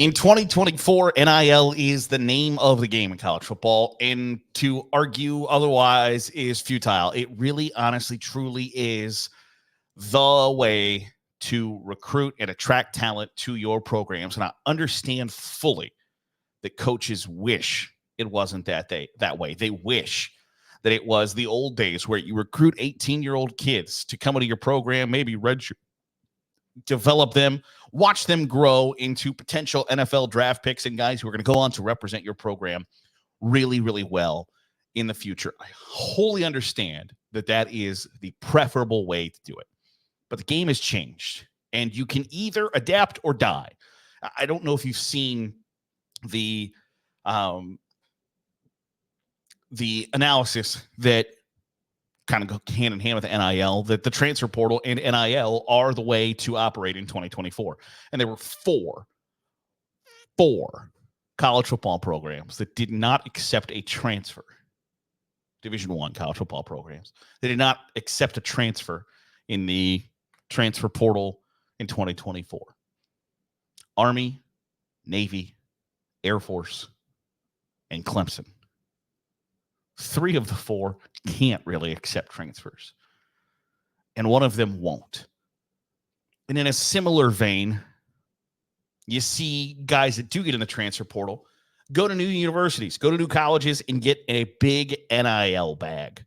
In 2024, NIL is the name of the game in college football, and to argue otherwise is futile. It really, honestly, truly is the way to recruit and attract talent to your programs. And I understand fully that coaches wish it wasn't that way. They wish that it was the old days where you recruit 18-year-old kids to come into your program, maybe redshirt, develop them, watch them grow into potential NFL draft picks and guys who are going to go on to represent your program really, really well in the future. I wholly understand that that is the preferable way to do it. But the game has changed, and you can either adapt or die. I don't know if you've seen the analysis that kind of go hand in hand with NIL, that the transfer portal and NIL are the way to operate in 2024. And there were four college football programs that did not accept a transfer. Division I college football programs. They did not accept a transfer in the transfer portal in 2024. Army, Navy, Air Force, and Clemson. 3 of the 4 can't really accept transfers, and one of them won't. And in a similar vein, you see guys that do get in the transfer portal go to new universities, go to new colleges, and get a big NIL bag.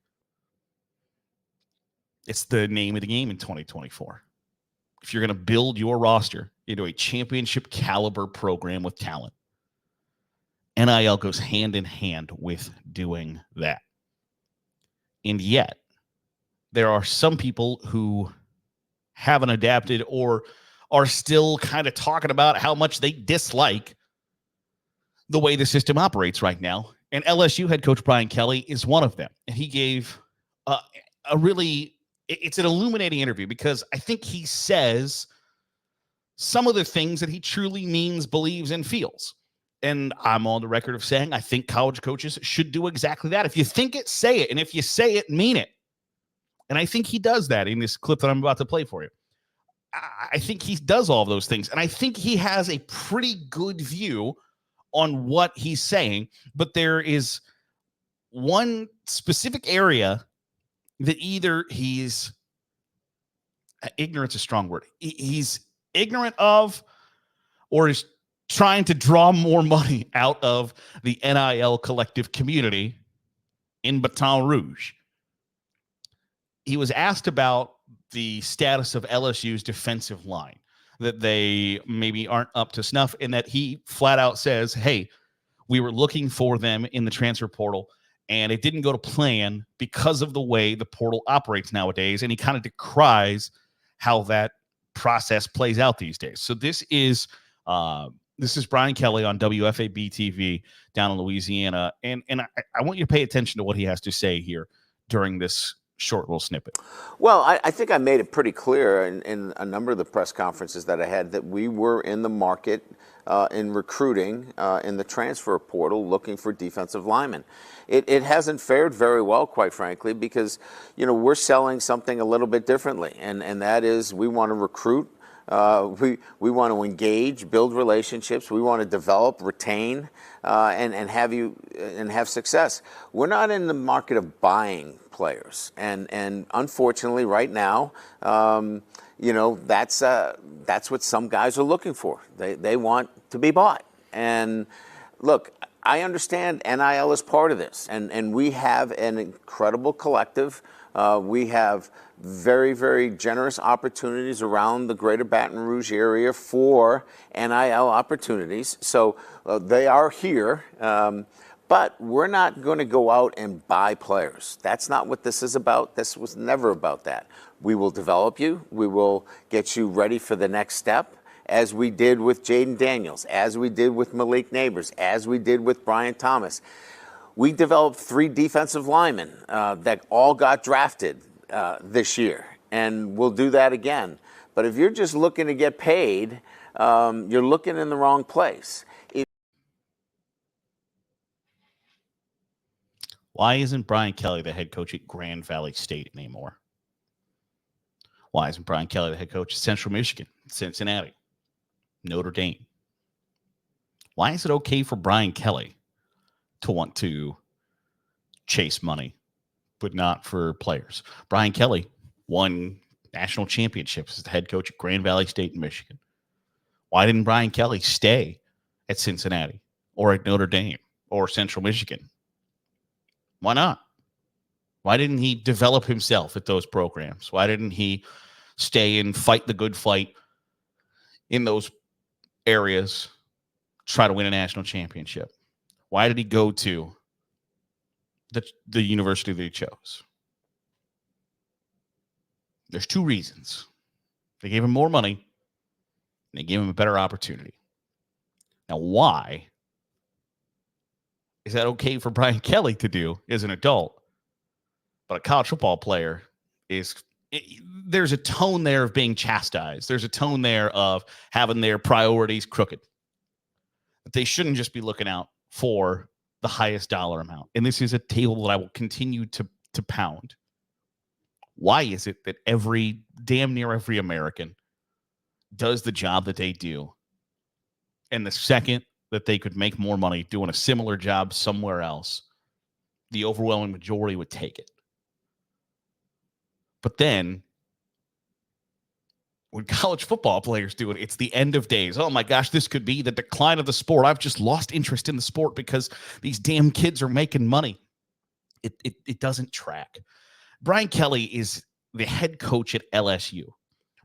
It's the name of the game in 2024. If you're going to build your roster into a championship caliber program with talent, NIL goes hand in hand with doing that. And yet, there are some people who haven't adapted or are still kind of talking about how much they dislike the way the system operates right now. And LSU head coach Brian Kelly is one of them. And he gave it's an illuminating interview, because I think he says some of the things that he truly means, believes, and feels. And I'm on the record of saying I think college coaches should do exactly that. If you think it, say it. And if you say it, mean it. And I think he does that in this clip that I'm about to play for you. I think he does all of those things. And I think he has a pretty good view on what he's saying. But there is one specific area that either he's ignorant's a strong word. He's ignorant of, or is trying to draw more money out of the NIL collective community in Baton Rouge. He was asked about the status of LSU's defensive line, that they maybe aren't up to snuff, and that he flat out says, hey, we were looking for them in the transfer portal, and it didn't go to plan because of the way the portal operates nowadays. And he kind of decries how that process plays out these days. So this is Brian Kelly on WFAB TV down in Louisiana. And I want you to pay attention to what he has to say here during this short little snippet. Well, I think I made it pretty clear in a number of the press conferences that I had that we were in the market in recruiting in the transfer portal looking for defensive linemen. It hasn't fared very well, quite frankly, because, we're selling something a little bit differently. And that is, we want to recruit. We want to engage, build relationships. We want to develop, retain, and have success. We're not in the market of buying players, and unfortunately, right now, that's what some guys are looking for. They want to be bought. And look, I understand NIL is part of this, and we have an incredible collective. We have very, very generous opportunities around the greater Baton Rouge area for NIL opportunities. So they are here, but we're not going to go out and buy players. That's not what this is about. This was never about that. We will develop you. We will get you ready for the next step, as we did with Jaden Daniels, as we did with Malik Neighbors, as we did with Brian Thomas. We developed 3 defensive linemen that all got drafted this year, and we'll do that again. But if you're just looking to get paid, you're looking in the wrong place. Why isn't Brian Kelly the head coach at Grand Valley State anymore? Why isn't Brian Kelly the head coach at Central Michigan, Cincinnati, Notre Dame? Why is it okay for Brian Kelly to want to chase money, but not for players? Brian Kelly won national championships as the head coach at Grand Valley State in Michigan. Why didn't Brian Kelly stay at Cincinnati or at Notre Dame or Central Michigan? Why not? Why didn't he develop himself at those programs? Why didn't he stay and fight the good fight in those areas, try to win a national championship? Why did he go to the university that he chose? There's two reasons. They gave him more money, and they gave him a better opportunity. Now, why is that okay for Brian Kelly to do as an adult? But a college football player there's a tone there of being chastised. There's a tone there of having their priorities crooked. But they shouldn't just be looking out for the highest dollar amount. And this is a table that I will continue to pound. Why is it that damn near every American does the job that they do, and the second that they could make more money doing a similar job somewhere else, the overwhelming majority would take it? But then when college football players do it, it's the end of days. Oh my gosh, this could be the decline of the sport. I've just lost interest in the sport because these damn kids are making money. It doesn't track. Brian Kelly is the head coach at LSU,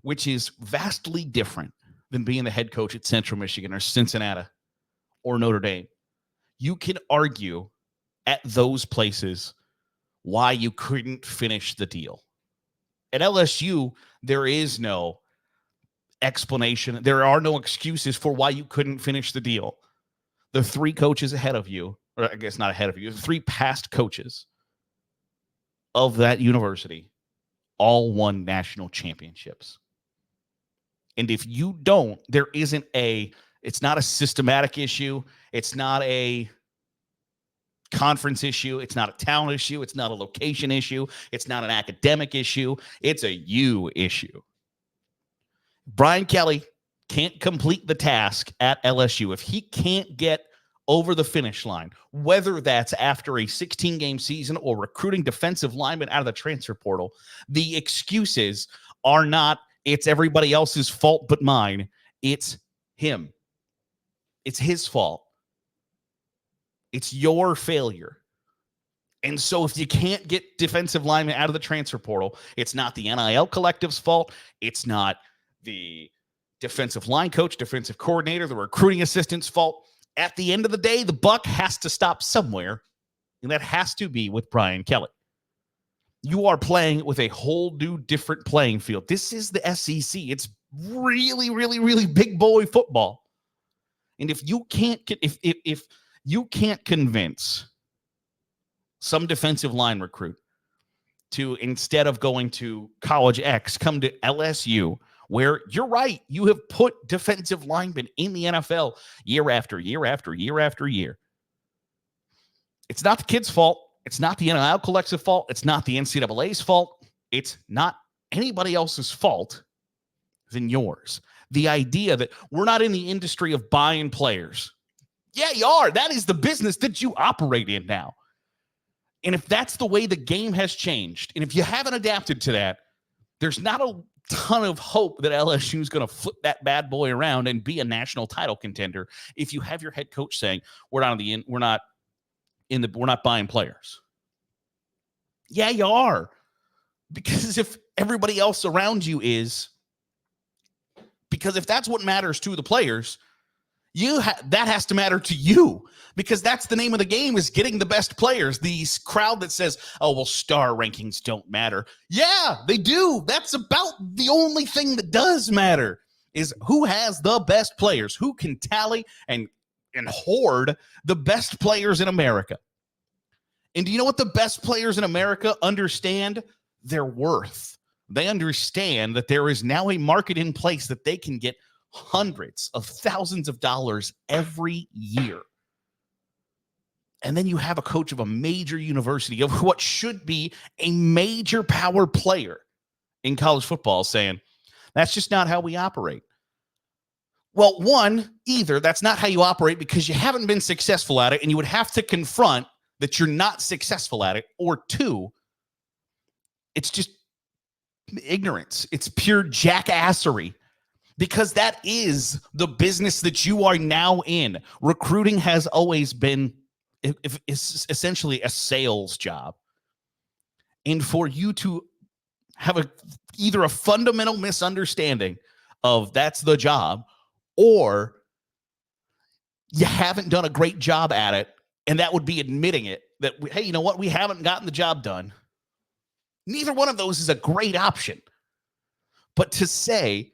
which is vastly different than being the head coach at Central Michigan or Cincinnati or Notre Dame. You can argue at those places why you couldn't finish the deal. At LSU, there is no explanation. There are no excuses for why you couldn't finish the deal. The three coaches ahead of you, or I guess not ahead of you, the three past coaches of that university all won national championships. And if you don't, it's not a systematic issue. It's not a conference issue. It's not a town issue. It's not a location issue. It's not an academic issue. It's a you issue. Brian Kelly can't complete the task at LSU. If he can't get over the finish line, whether that's after a 16-game season or recruiting defensive linemen out of the transfer portal, the excuses are not, it's everybody else's fault but mine. It's him. It's his fault. It's your failure. And so if you can't get defensive linemen out of the transfer portal, it's not the NIL collective's fault. It's not the defensive line coach, defensive coordinator, the recruiting assistant's fault. At the end of the day, the buck has to stop somewhere, and that has to be with Brian Kelly. You are playing with a whole new different playing field. This is the SEC. It's really, really, really big boy football. And if you can't if you can't convince some defensive line recruit to, instead of going to college X, come to LSU, where you're right, you have put defensive linemen in the NFL year after year after year after year. It's not the kid's fault. It's not the NIL collective's fault. It's not the NCAA's fault. It's not anybody else's fault than yours. The idea that we're not in the industry of buying players. Yeah, you are. That is the business that you operate in now. And if that's the way the game has changed, and if you haven't adapted to that, there's not a ton of hope that LSU is going to flip that bad boy around and be a national title contender if you have your head coach saying we're not buying players. Yeah, you are. Because if everybody else around you is, because if that's what matters to the players, that has to matter to you, because that's the name of the game, is getting the best players. The crowd that says, oh, well, star rankings don't matter. Yeah, they do. That's about the only thing that does matter, is who has the best players, who can tally and hoard the best players in America. And do you know what the best players in America understand? Their worth. They understand that there is now a market in place that they can get hundreds of thousands of dollars every year. And then you have a coach of a major university, of what should be a major power player in college football, saying, that's just not how we operate. Well, one, either that's not how you operate because you haven't been successful at it and you would have to confront that you're not successful at it. Or two, it's just ignorance. It's pure jackassery because that is the business that you are now in. Recruiting has always been it's essentially a sales job. And for you to have either a fundamental misunderstanding of that's the job, or you haven't done a great job at it, and that would be admitting it, that, hey, you know what, we haven't gotten the job done. Neither one of those is a great option. But to say,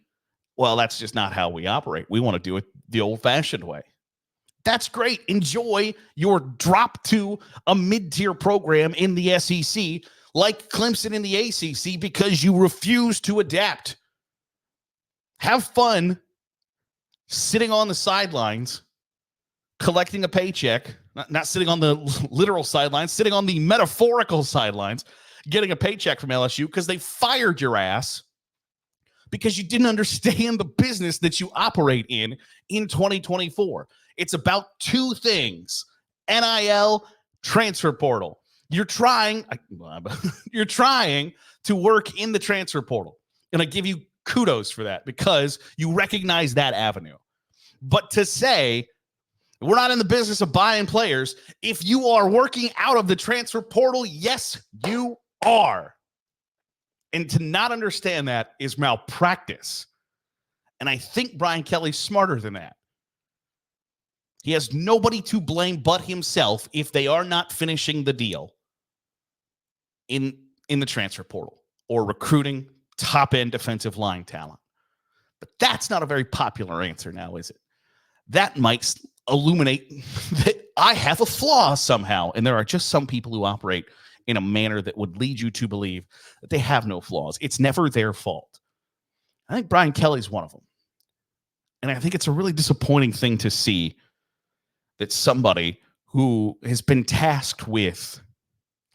well, that's just not how we operate. We want to do it the old-fashioned way. That's great. Enjoy your drop to a mid-tier program in the SEC like Clemson in the ACC because you refuse to adapt. Have fun sitting on the sidelines, collecting a paycheck, not sitting on the literal sidelines, sitting on the metaphorical sidelines, getting a paycheck from LSU because they fired your ass because you didn't understand the business that you operate in 2024. It's about two things: NIL, transfer portal. You're trying to work in the transfer portal, and I give you kudos for that because you recognize that avenue. But to say we're not in the business of buying players, if you are working out of the transfer portal, yes, you are. And to not understand that is malpractice. And I think Brian Kelly's smarter than that. He has nobody to blame but himself if they are not finishing the deal in the transfer portal or recruiting top-end defensive line talent. But that's not a very popular answer now, is it? That might illuminate that I have a flaw somehow, and there are just some people who operate in a manner that would lead you to believe that they have no flaws. It's never their fault. I think Brian Kelly's one of them. And I think it's a really disappointing thing to see that somebody who has been tasked with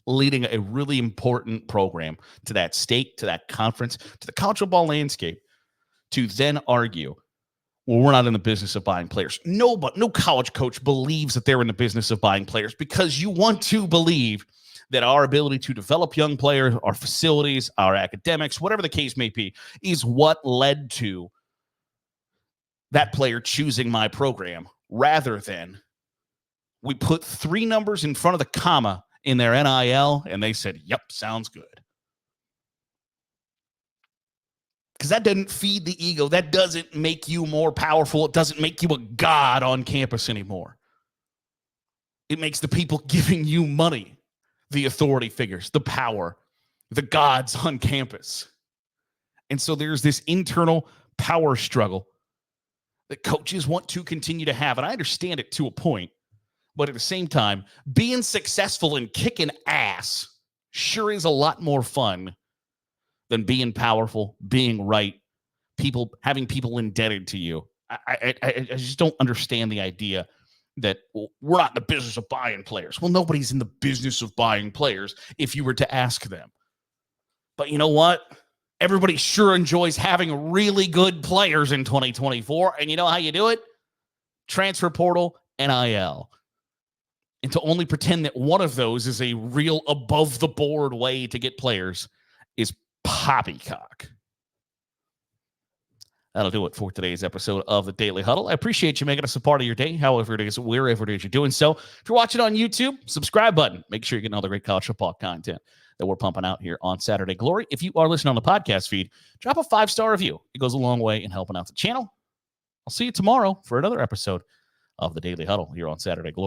leading a really important program to that state, to that conference, to the college football landscape, to then argue, well, we're not in the business of buying players. No college coach believes that they're in the business of buying players because you want to believe that our ability to develop young players, our facilities, our academics, whatever the case may be, is what led to that player choosing my program, rather than we put three numbers in front of the comma in their NIL and they said, yep, sounds good. Because that doesn't feed the ego. That doesn't make you more powerful. It doesn't make you a god on campus anymore. It makes the people giving you money the authority figures, the power, the gods on campus. And so there's this internal power struggle that coaches want to continue to have. And I understand it to a point, but at the same time, being successful and kicking ass sure is a lot more fun than being powerful, being right, having people indebted to you. I just don't understand the idea that, well, we're not in the business of buying players. Well, nobody's in the business of buying players if you were to ask them. But you know what? Everybody sure enjoys having really good players in 2024. And you know how you do it? Transfer portal, NIL. And to only pretend that one of those is a real above-the-board way to get players is poppycock. That'll do it for today's episode of the Daily Huddle. I appreciate you making us a part of your day, however it is, wherever it is you're doing so. If you're watching on YouTube, subscribe button. Make sure you're getting all the great college football content that we're pumping out here on Saturday Glory. If you are listening on the podcast feed, drop a 5-star review. It goes a long way in helping out the channel. I'll see you tomorrow for another episode of the Daily Huddle here on Saturday Glory.